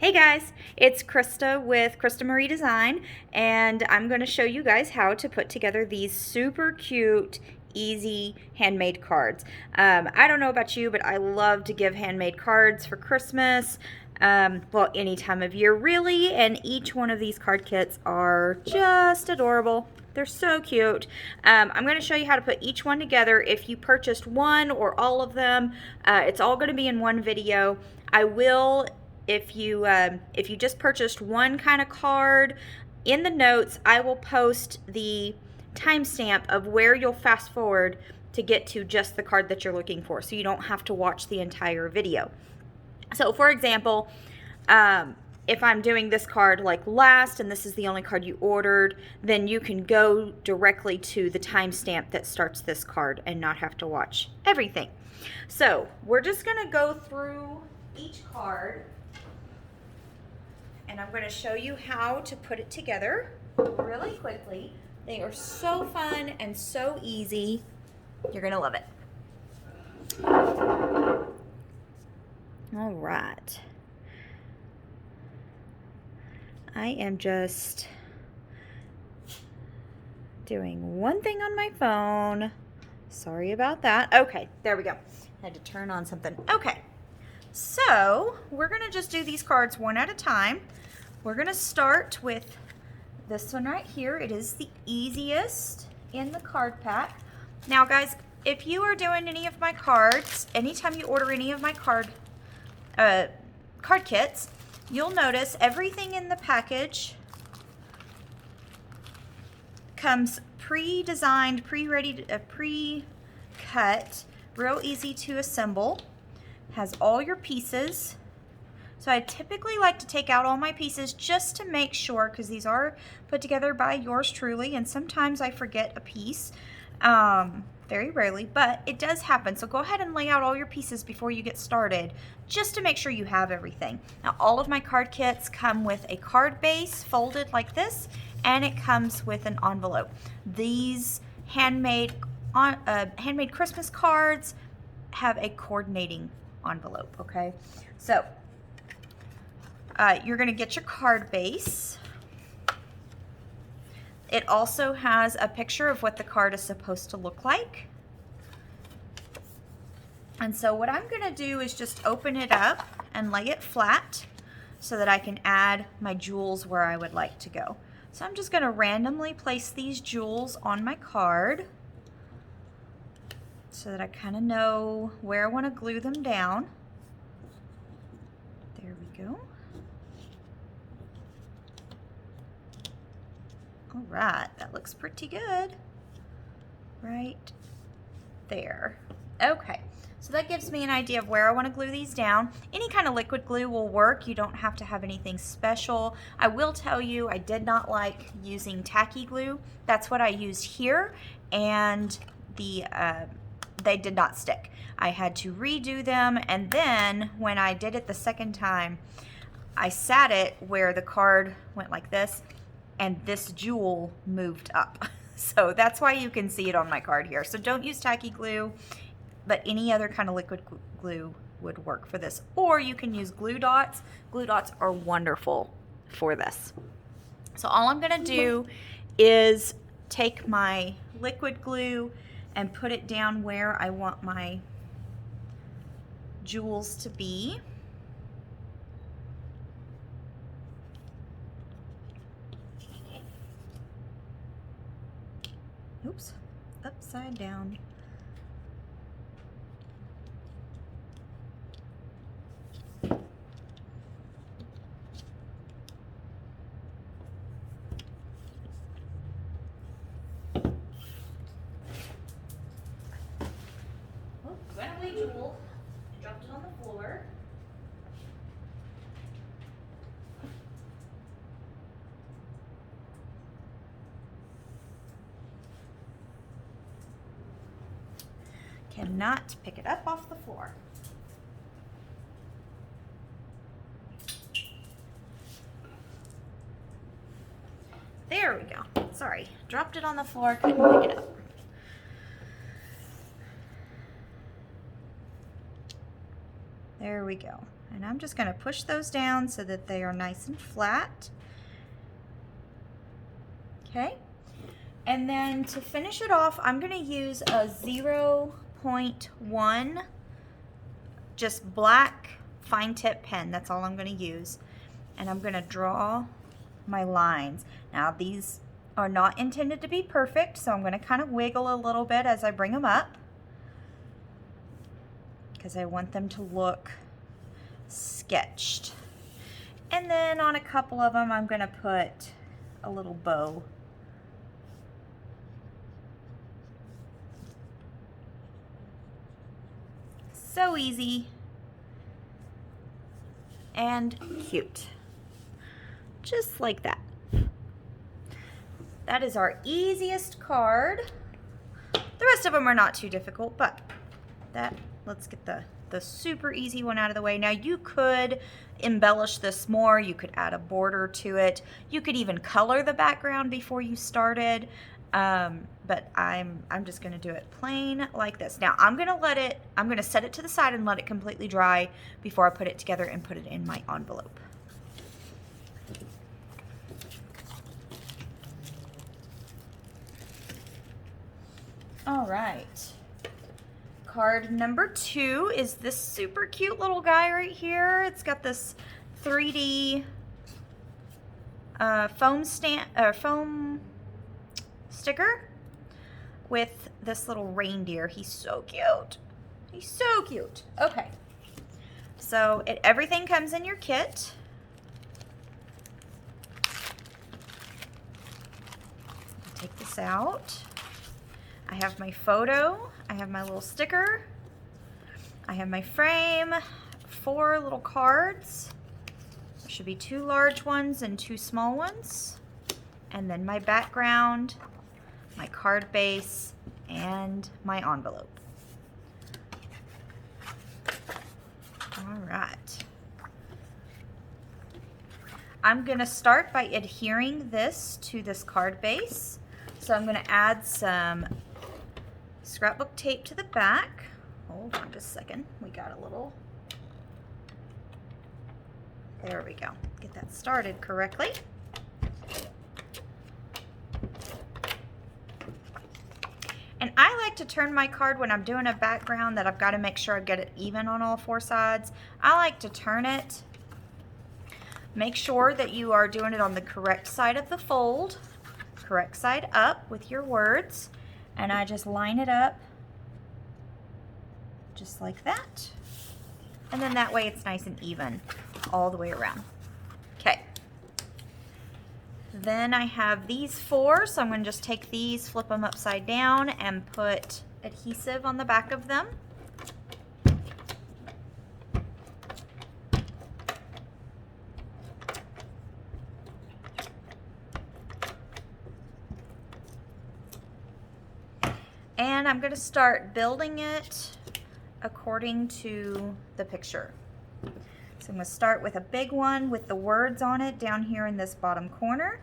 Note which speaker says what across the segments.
Speaker 1: Hey guys, it's Krista with Krista Marie Design, and I'm going to show you guys how to put together these super cute, easy handmade cards. I don't know about you, but I love to give handmade cards for Christmas, well, any time of year really, and each one of these card kits are just adorable. They're so cute. I'm going to show you how to put each one together. If you purchased one or all of them, it's all going to be in one video. I will, if you just purchased one kind of card, in the notes I will post the timestamp of where you'll fast forward to get to just the card that you're looking for, so you don't have to watch the entire video. So for example, if I'm doing this card like last and this is the only card you ordered, then you can go directly to the timestamp that starts this card and not have to watch everything. So we're just going to go through each card and I'm going to show you how to put it together really quickly. They are so fun and so easy. You're going to love it. All right. I am just doing one thing on my phone. Sorry about that. Okay, there we go. I had to turn on something. Okay, so we're going to just do these cards one at a time. We're going to start with this one right here. It is the easiest in the card pack. Now guys, if you are doing any of my cards, anytime you order any of my card kits, you'll notice everything in the package comes pre-designed, pre-ready, pre-cut, real easy to assemble, has all your pieces. So I typically like to take out all my pieces just to make sure, because these are put together by yours truly, and sometimes I forget a piece, very rarely, but it does happen. So go ahead and lay out all your pieces before you get started, just to make sure you have everything. Now all of my card kits come with a card base folded like this, and it comes with an envelope. These handmade Christmas cards have a coordinating envelope, okay? So you're gonna get your card base. It also has a picture of what the card is supposed to look like. And so what I'm gonna do is just open it up and lay it flat so that I can add my jewels where I would like to go. So I'm just gonna randomly place these jewels on my card so that I kind of know where I want to glue them down. There we go. All right, that looks pretty good. Right there. Okay, so that gives me an idea of where I want to glue these down. Any kind of liquid glue will work. You don't have to have anything special. I will tell you, I did not like using tacky glue. That's what I used here, and they did not stick. I had to redo them, and then when I did it the second time, I sat it where the card went like this, and this jewel moved up. So that's why you can see it on my card here. So don't use tacky glue, but any other kind of liquid glue would work for this. Or you can use glue dots. Glue dots are wonderful for this. So all I'm gonna do is take my liquid glue and put it down where I want my jewels to be. Oops, upside down. Oh, runaway jewel. I dropped it on the floor. Cannot pick it up off the floor. There we go. Sorry, dropped it on the floor, couldn't pick it up. There we go. And I'm just going to push those down so that they are nice and flat. Okay. And then to finish it off, I'm going to use a 0.1 just black fine tip pen. That's all I'm going to use. And I'm going to draw my lines. Now these are not intended to be perfect, so I'm going to kind of wiggle a little bit as I bring them up because I want them to look sketched. And then on a couple of them, I'm going to put a little bow. So easy and cute. Just like that. That is our easiest card. The rest of them are not too difficult, but let's get the super easy one out of the way. Now you could embellish this more. You could add a border to it. You could even color the background before you started. But I'm just gonna do it plain like this. Now I'm gonna set it to the side and let it completely dry before I put it together and put it in my envelope. All right. Card number 2 is this super cute little guy right here. It's got this 3D foam sticker with this little reindeer. He's so cute. He's so cute. Okay. So everything comes in your kit. Take this out. I have my photo, I have my little sticker, I have my frame, 4 little cards. There should be 2 large ones and 2 small ones. And then my background, my card base, and my envelope. All right. I'm gonna start by adhering this to this card base. So I'm gonna add some scrapbook tape to the back. Hold on just a second. We got a little. There we go. Get that started correctly. And I like to turn my card when I'm doing a background that I've got to make sure I get it even on all 4 sides. I like to turn it. Make sure that you are doing it on the correct side of the fold, correct side up with your words. And I just line it up just like that. And then that way it's nice and even all the way around. Okay. Then I have these 4, so I'm going to just take these, flip them upside down, and put adhesive on the back of them. And I'm going to start building it according to the picture. So I'm going to start with a big one with the words on it down here in this bottom corner.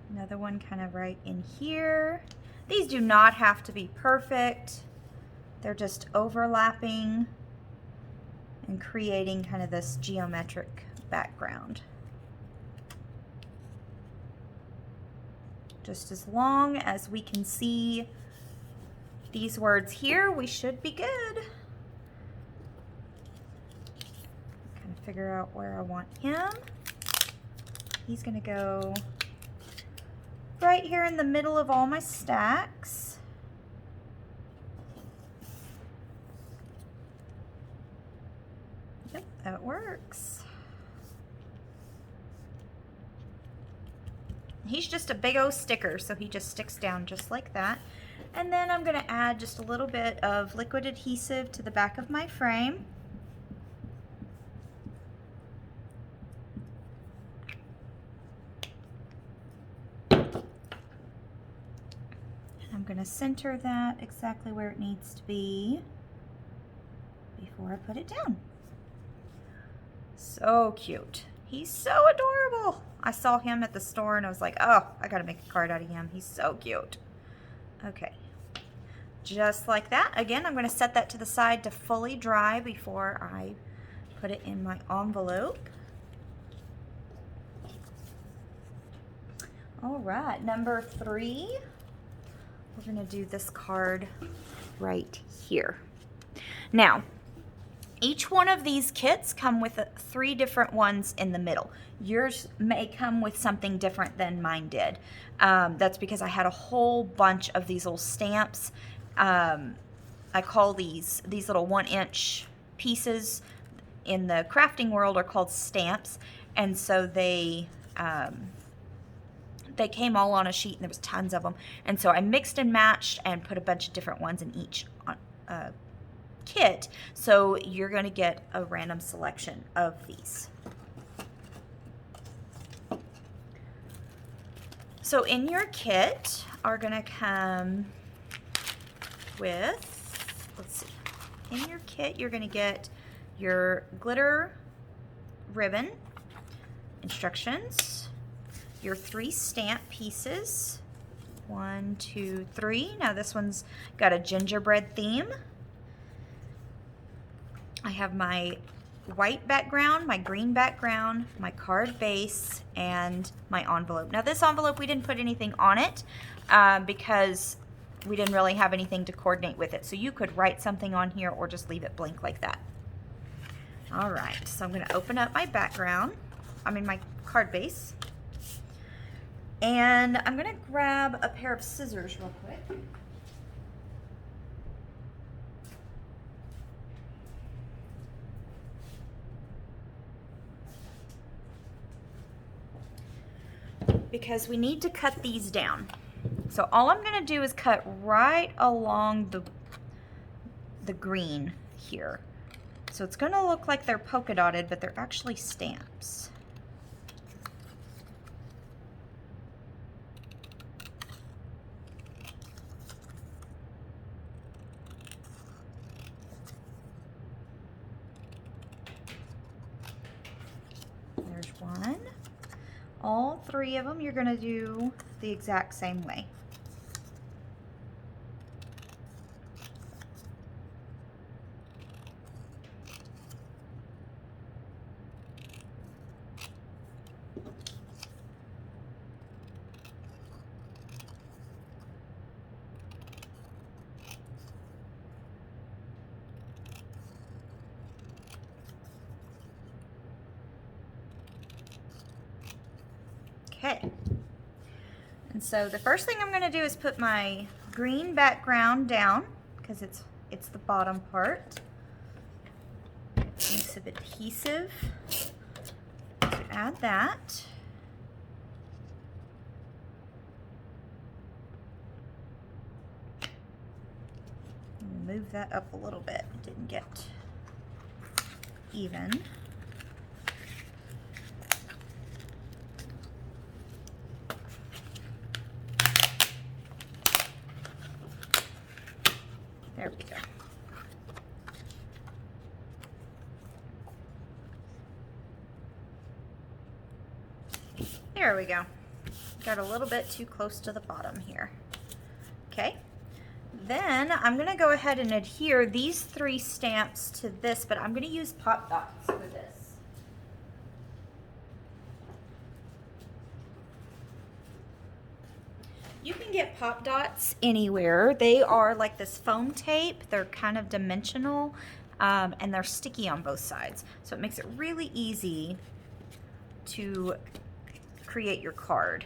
Speaker 1: Another one kind of right in here. These do not have to be perfect. They're just overlapping and creating kind of this geometric background. Just as long as we can see these words here, we should be good. Kind of figure out where I want him. He's gonna go right here in the middle of all my stacks. Yep, that works. He's just a big old sticker, so he just sticks down just like that. And then I'm going to add just a little bit of liquid adhesive to the back of my frame. And I'm going to center that exactly where it needs to be before I put it down. So cute. He's so adorable. I saw him at the store and I was like, oh, I gotta make a card out of him. He's so cute. Okay. just like that. Again, I'm going to set that to the side to fully dry before I put it in my envelope. All right, number 3, we're going to do this card right here. Now, each one of these kits come with 3 different ones in the middle. Yours may come with something different than mine did. That's because I had a whole bunch of these little stamps. I call these little 1-inch pieces in the crafting world are called stamps, and so they came all on a sheet, and there was tons of them. And so I mixed and matched and put a bunch of different ones in each kit, so you're going to get a random selection of these. So in your kit are going to come with, let's see, in your kit you're going to get your glitter ribbon, instructions, your 3 stamp pieces, 1, 2, 3. Now this one's got a gingerbread theme. I have my white background, my green background, my card base, and my envelope. Now this envelope, we didn't put anything on it because we didn't really have anything to coordinate with it. So you could write something on here or just leave it blank like that. All right, so I'm going to open up my background, my card base. And I'm going to grab a pair of scissors real quick. Because we need to cut these down. So all I'm going to do is cut right along the green here. So it's going to look like they're polka dotted, but they're actually stamps. There's one. All 3 of them you're going to do the exact same way. Okay, and so the first thing I'm going to do is put my green background down because it's the bottom part. Piece of adhesive to add that. Move that up a little bit. It didn't get even. There we go. There we go. Got a little bit too close to the bottom here. Okay. Then I'm going to go ahead and adhere these 3 stamps to this, but I'm going to use pop dots for this. You can get pop dots anywhere. They are like this foam tape. They're kind of dimensional, and they're sticky on both sides. So it makes it really easy to create your card.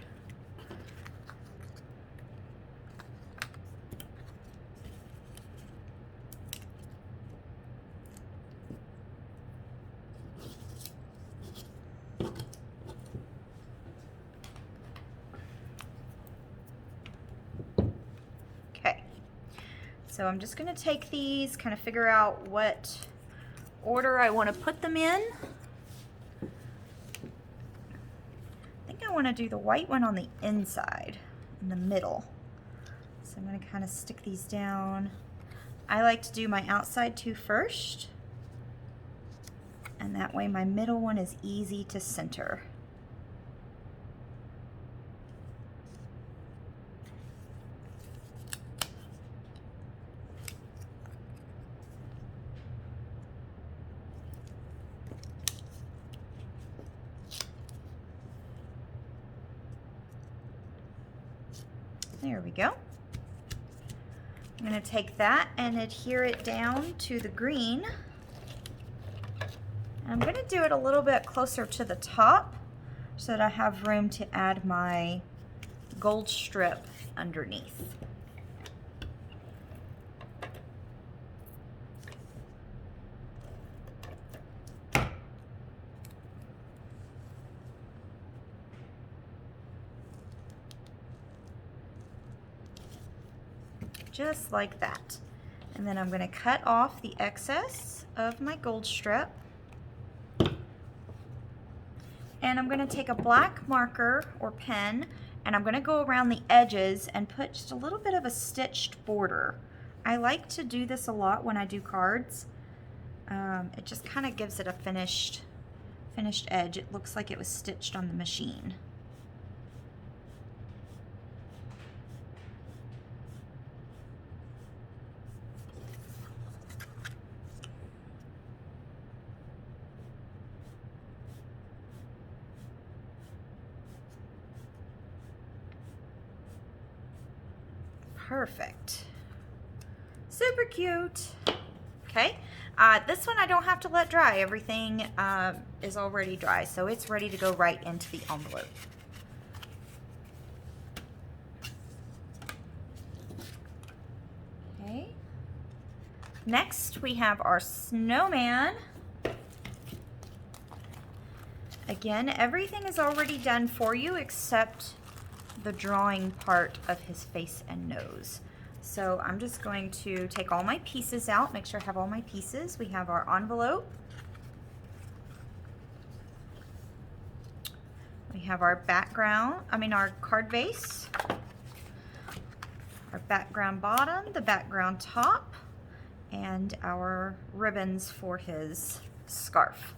Speaker 1: So I'm just going to take these, kind of figure out what order I want to put them in. I think I want to do the white one on the inside, in the middle. So I'm going to kind of stick these down. I like to do my outside 2 first, and that way my middle one is easy to center. There we go. I'm going to take that and adhere it down to the green. And I'm going to do it a little bit closer to the top so that I have room to add my gold strip underneath. Just like that. And then I'm going to cut off the excess of my gold strip. And I'm going to take a black marker or pen and I'm going to go around the edges and put just a little bit of a stitched border. I like to do this a lot when I do cards. It just kind of gives it a finished edge. It looks like it was stitched on the machine. Perfect. Super cute. Okay. This one I don't have to let dry. Everything is already dry, so it's ready to go right into the envelope. Okay. Next, we have our snowman. Again, everything is already done for you except the drawing part of his face and nose. So I'm just going to take all my pieces out, make sure I have all my pieces. We have our envelope. We have our our card base, our background bottom, the background top, and our ribbons for his scarf.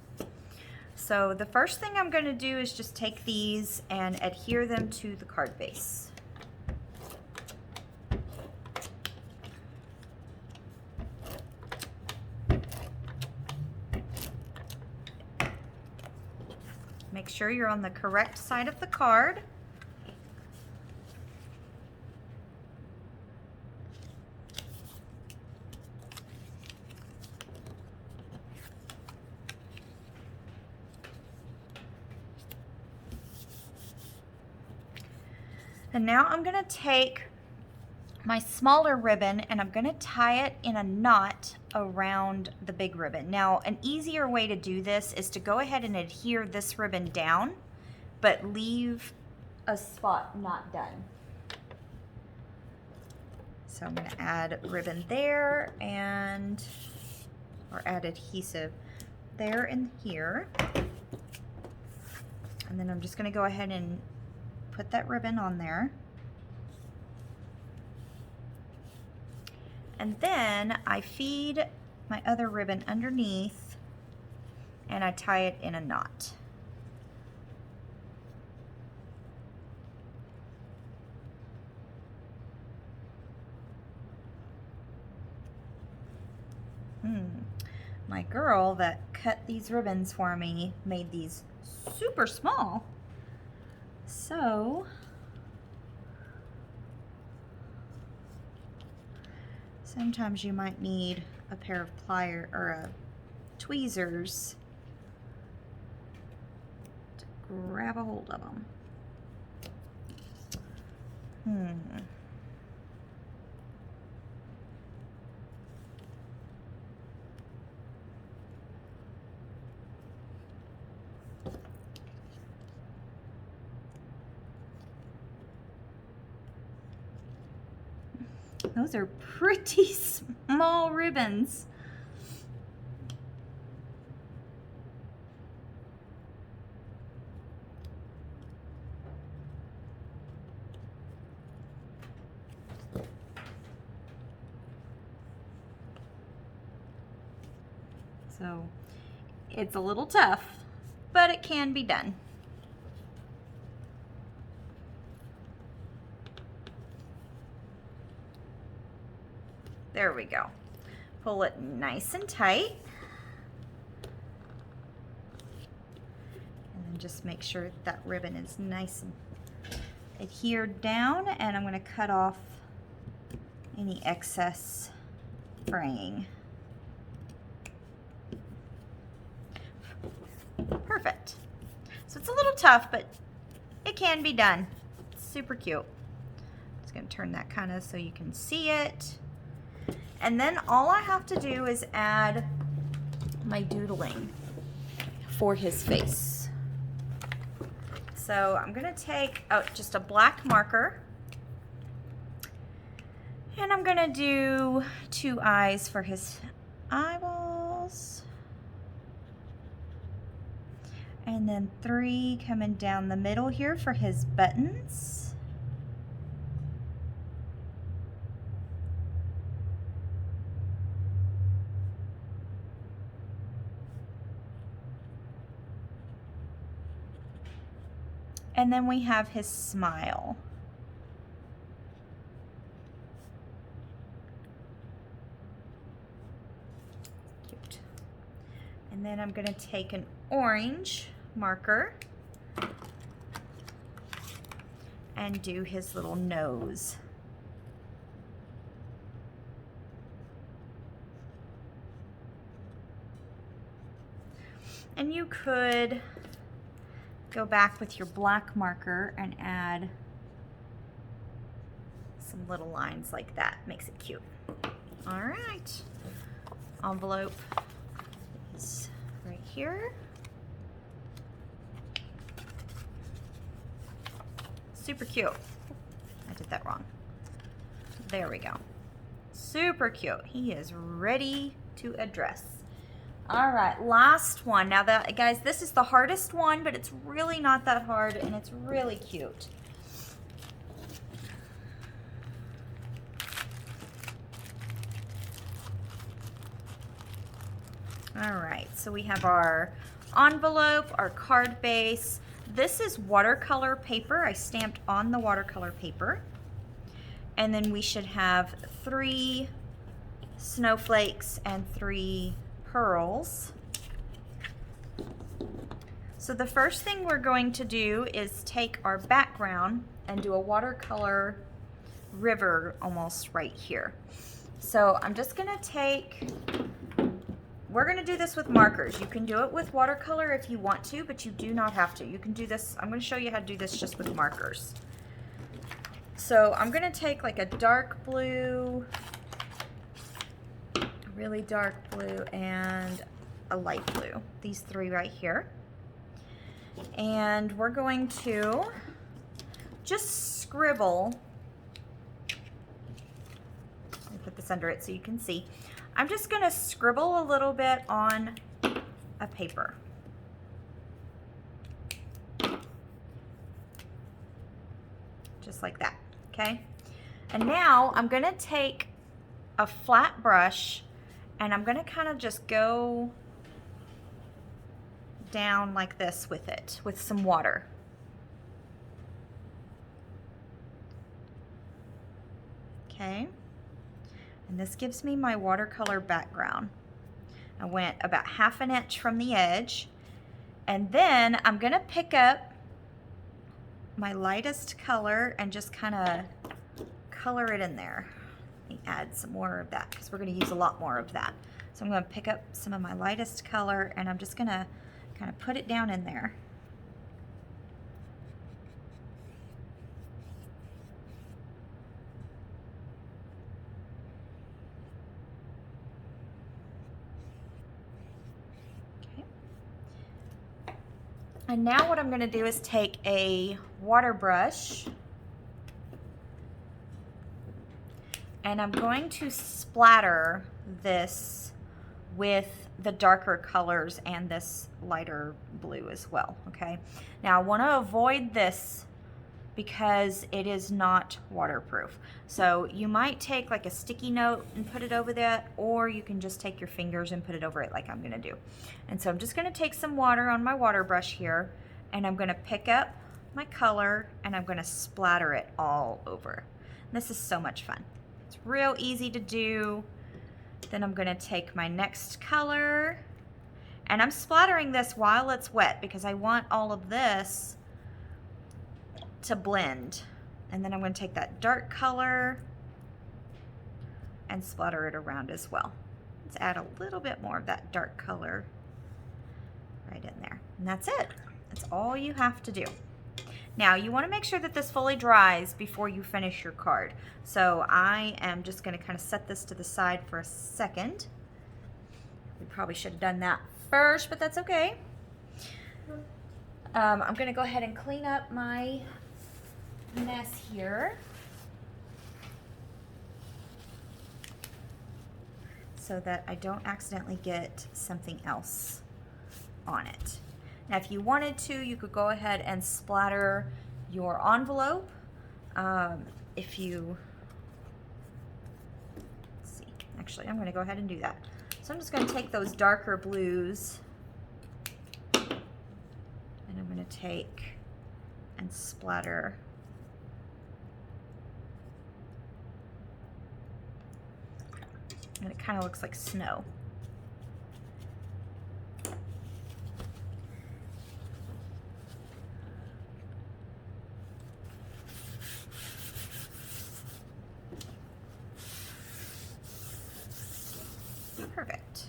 Speaker 1: So the first thing I'm going to do is just take these and adhere them to the card base. Make sure you're on the correct side of the card. And now I'm going to take my smaller ribbon and I'm going to tie it in a knot around the big ribbon. Now, an easier way to do this is to go ahead and adhere this ribbon down, but leave a spot not done. So I'm going to add ribbon there or add adhesive there and here. And then I'm just going to go ahead and put that ribbon on there. And then I feed my other ribbon underneath and I tie it in a knot. My girl that cut these ribbons for me made these super small. So sometimes you might need a pair of pliers or tweezers to grab a hold of them. Those are pretty small ribbons. So it's a little tough, but it can be done. There we go. Pull it nice and tight. And then just make sure that ribbon is nice and adhered down, and I'm going to cut off any excess fraying. Perfect. So it's a little tough, but it can be done. It's super cute. Just going to turn that kind of so you can see it. And then all I have to do is add my doodling for his face. So I'm going to take just a black marker, and I'm going to do 2 eyes for his eyeballs. And then 3 coming down the middle here for his buttons. And then we have his smile. Cute. And then I'm going to take an orange marker and do his little nose. And you could go back with your black marker and add some little lines like that. Makes it cute. All right. Envelope is right here. Super cute. I did that wrong. There we go. Super cute. He is ready to address. All right, last one. Now that, guys, this is the hardest one, but it's really not that hard, and it's really cute. All right, so we have our envelope, our card base. This is watercolor paper. I stamped on the watercolor paper. And then we should have 3 snowflakes and 3 pearls. So the first thing we're going to do is take our background and do a watercolor river almost right here. So I'm just gonna we're gonna do this with markers. You can do it with watercolor if you want to, but you do not have to. You can do this, I'm gonna show you how to do this just with markers. So I'm gonna take like a dark blue, really dark blue, and a light blue. These 3 right here. And we're going to just scribble. Let me put this under it so you can see. I'm just going to scribble a little bit on a paper. Just like that, okay? And now I'm going to take a flat brush and I'm going to kind of just go down like this with it, with some water. Okay. And this gives me my watercolor background. I went about 1/2 inch from the edge, and then I'm going to pick up my lightest color and just kind of color it in there. Let me add some more of that because we're going to use a lot more of that. So I'm going to pick up some of my lightest color and I'm just going to kind of put it down in there. And now what I'm going to do is take a water brush and I'm going to splatter this with the darker colors and this lighter blue as well, okay? Now I want to avoid this because it is not waterproof. So you might take like a sticky note and put it over that, or you can just take your fingers and put it over it like I'm gonna do. And so I'm just gonna take some water on my water brush here, and I'm gonna pick up my color and I'm gonna splatter it all over. This is so much fun. It's real easy to do. Then I'm gonna take my next color, and I'm splattering this while it's wet because I want all of this to blend. And then I'm going to take that dark color and splatter it around as well. Let's add a little bit more of that dark color right in there. And that's it. That's all you have to do. Now you want to make sure that this fully dries before you finish your card. So I am just going to kind of set this to the side for a second. We probably should have done that first, but that's okay. I'm going to go ahead and clean up my mess here. So that I don't accidentally get something else on it. Now if you wanted to, you could go ahead and splatter your envelope. If you, let's see, actually I'm going to go ahead and do that. So I'm just going to take those darker blues and I'm going to take and splatter and it kind of looks like snow. Perfect.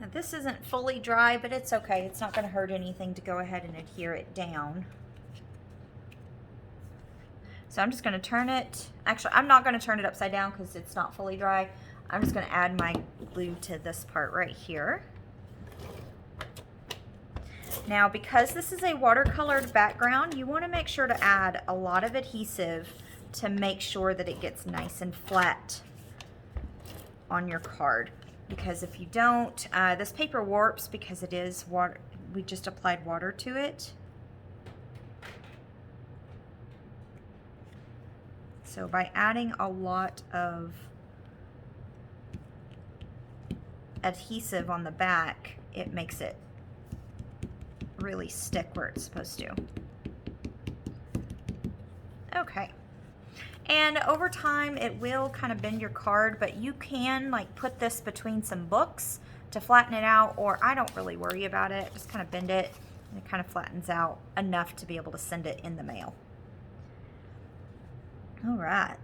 Speaker 1: Now this isn't fully dry, but it's okay. It's not going to hurt anything to go ahead and adhere it down. So I'm just going to turn it. Actually, I'm not going to turn it upside down because it's not fully dry. I'm just going to add my glue to this part right here. Now, because this is a watercolored background, you want to make sure to add a lot of adhesive to make sure that it gets nice and flat on your card. Because if you don't, this paper warps because it is water. We just applied water to it. So by adding a lot of adhesive on the back, it makes it really stick where it's supposed to. Okay. And over time it will kind of bend your card, but you can like put this between some books to flatten it out, or I don't really worry about it. Just kind of bend it and it kind of flattens out enough to be able to send it in the mail. All right.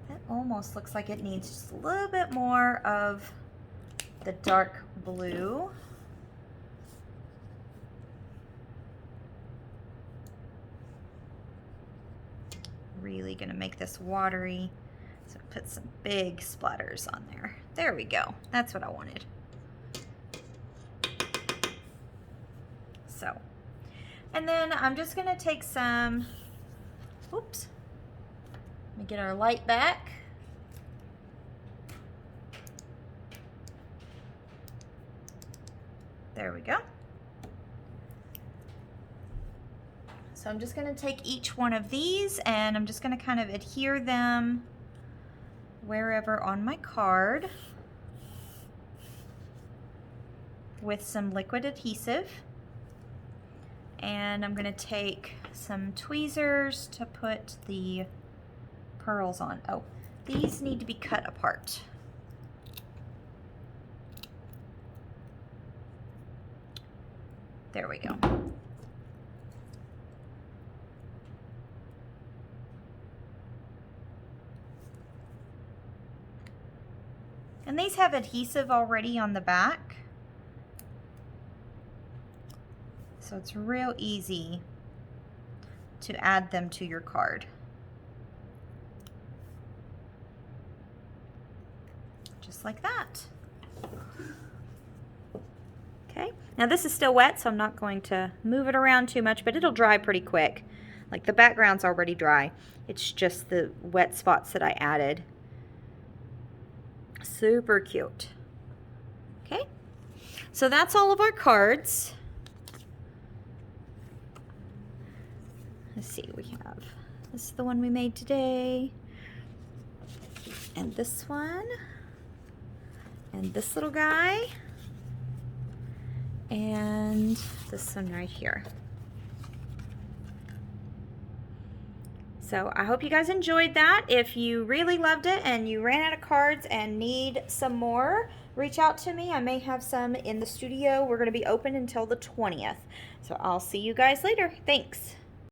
Speaker 1: That almost looks like it needs just a little bit more of the dark blue. Really gonna make this watery, so put some big splatters on there. There we go. That's what I wanted. So, and then I'm just gonna take some, oops, let me get our light back. There we go. So I'm just going to take each one of these and I'm just going to kind of adhere them wherever on my card with some liquid adhesive. And I'm going to take some tweezers to put the pearls on. Oh, these need to be cut apart. There we go. And these have adhesive already on the back, so it's real easy to add them to your card. Just like that. Okay, now this is still wet, so I'm not going to move it around too much, but it'll dry pretty quick. Like the background's already dry. It's just the wet spots that I added. Super cute. Okay, so that's all of our cards. Let's see, we have, this is the one we made today, and this one, and this little guy, and this one right here. So I hope you guys enjoyed that. If you really loved it and you ran out of cards and need some more, reach out to me. I may have some in the studio. We're going to be open until the 20th. So I'll see you guys later. Thanks.